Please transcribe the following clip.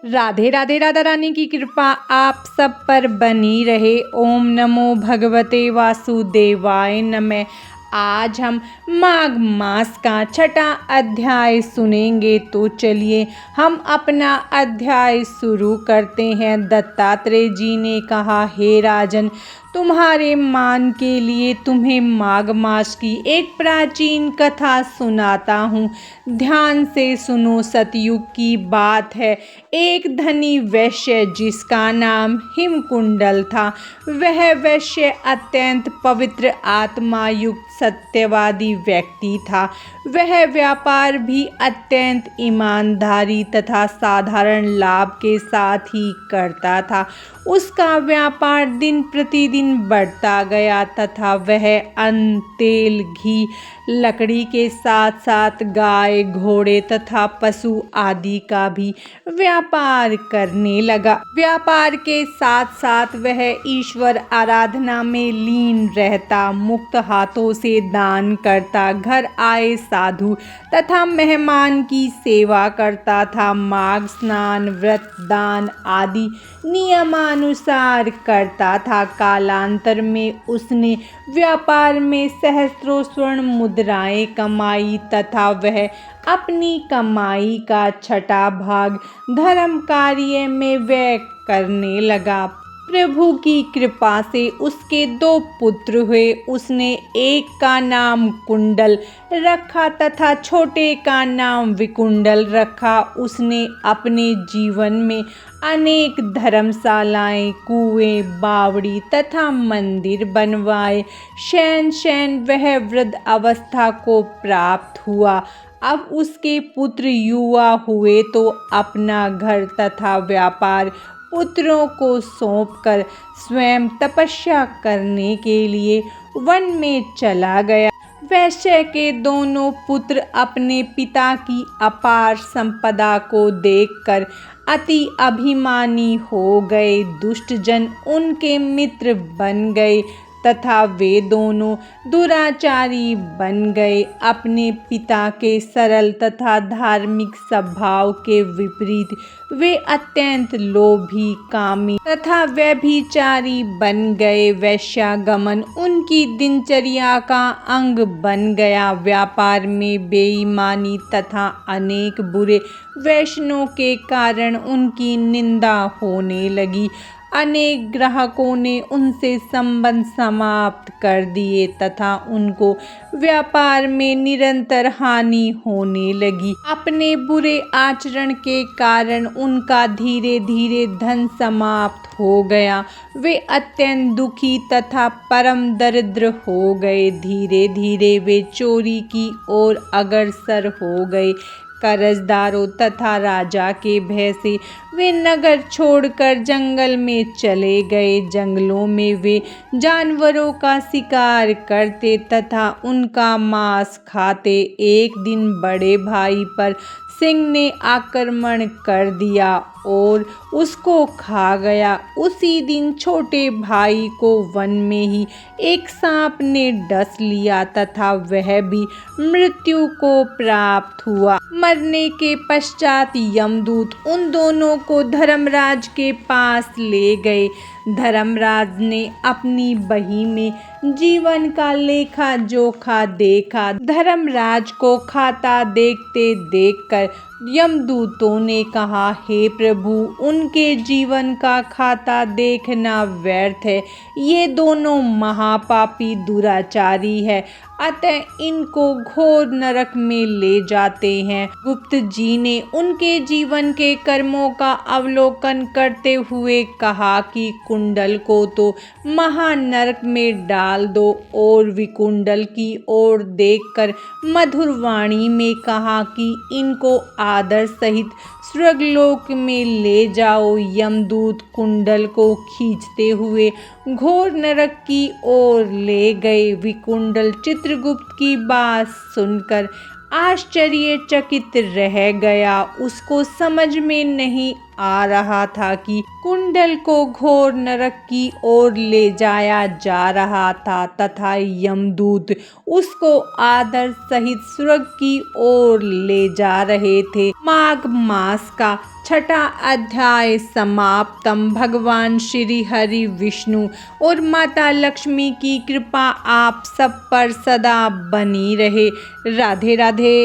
राधे राधे। राधा रानी की कृपा आप सब पर बनी रहे। ओम नमो भगवते वासुदेवाय नमः। आज हम माघ मास का छठा अध्याय सुनेंगे, तो चलिए हम अपना अध्याय शुरू करते हैं। दत्तात्रेय जी ने कहा, हे राजन, तुम्हारे मान के लिए तुम्हें माघ मास की एक प्राचीन कथा सुनाता हूँ। ध्यान से सुनो। सतयुग की बात है। एक धनी वैश्य जिसका नाम हिमकुंडल था, वह वैश्य अत्यंत पवित्र आत्मा युक्त सत्यवादी व्यक्ति था। वह व्यापार भी अत्यंत ईमानदारी तथा साधारण लाभ के साथ ही करता था। उसका व्यापार दिन प्रतिदिन बढ़ता गया तथा वह अन्न, तेल, घी, लकड़ी के साथ साथ गाय, घोड़े तथा पशु आदि का भी व्यापार करने लगा। व्यापार के साथ साथ वह ईश्वर आराधना में लीन रहता, मुक्त हाथों से दान करता, घर आए साधु तथा मेहमान की सेवा करता था। माघ स्नान, व्रत, दान आदि नियमानुसार करता था। कालांतर में उसने व्यापार में सहस्त्रों स्वर्ण मुद्राएं कमाई तथा वह अपनी कमाई का छठा भाग धर्म कार्य में व्यय करने लगा। प्रभु की कृपा से उसके 2 पुत्र हुए। उसने एक का नाम कुंडल रखा तथा छोटे का नाम विकुंडल रखा। उसने अपने जीवन में अनेक धर्मशालाएं, कुएं, बावड़ी तथा मंदिर बनवाए। शैन शैन वह वृद्ध अवस्था को प्राप्त हुआ। अब उसके पुत्र युवा हुए तो अपना घर तथा व्यापार पुत्रों को सौंपकर स्वयं तपस्या करने के लिए वन में चला गया। वैश्य के दोनों पुत्र अपने पिता की अपार संपदा को देखकर अति अभिमानी हो गए। दुष्ट जन उनके मित्र बन गए तथा वे दोनों दुराचारी बन गए। अपने पिता के सरल तथा धार्मिक स्वभाव के विपरीत वे अत्यंत लोभी, कामी तथा व्यभिचारी बन गए। वैश्यागमन उनकी दिनचर्या का अंग बन गया। व्यापार में बेईमानी तथा अनेक बुरे व्यसनों के कारण उनकी निंदा होने लगी। अनेक ग्राहकों ने उनसे संबंध समाप्त कर दिए तथा उनको व्यापार में निरंतर हानि होने लगी। अपने बुरे आचरण के कारण उनका धीरे धीरे धन समाप्त हो गया। वे अत्यंत दुखी तथा परम दरिद्र हो गए। धीरे धीरे वे चोरी की ओर अग्रसर हो गए। कर्जदारों तथा राजा के भय से वे नगर छोड़कर जंगल में चले गए। जंगलों में वे जानवरों का शिकार करते तथा उनका मांस खाते। एक दिन बड़े भाई पर सिंह ने आक्रमण कर दिया और उसको खा गया। उसी दिन छोटे भाई को वन में ही एक सांप ने डस लिया तथा वह भी मृत्यु को प्राप्त हुआ। मरने के पश्चात यमदूत उन दोनों को धर्मराज के पास ले गए। धर्मराज ने अपनी बही में जीवन का लेखा जोखा देखा। धर्मराज को खाता देखते देखकर यमदूतों ने कहा, हे प्रभु, उनके जीवन का खाता देखना व्यर्थ है। ये दोनों महापापी दुराचारी है, अतः इनको घोर नरक में ले जाते हैं। गुप्त जी ने उनके जीवन के कर्मों का अवलोकन करते हुए कहा कि कुंडल को तो महानरक में डाल दो, और विकुंडल की ओर देखकर मधुर वाणी में कहा कि इनको आदर सहित स्वर्गलोक में ले जाओ। यमदूत कुंडल को खींचते हुए घोर नरक की ओर ले गए। विकुंडल चित्रगुप्त की बात सुनकर आश्चर्यचकित रह गया। उसको समझ में नहीं आ रहा था कि कुंडल को घोर नरक की ओर ले जाया जा रहा था तथा यमदूत उसको आदर सहित स्वर्ग की ओर ले जा रहे थे। माघ मास का छठा अध्याय समाप्तम। भगवान श्री हरि विष्णु और माता लक्ष्मी की कृपा आप सब पर सदा बनी रहे। राधे राधे।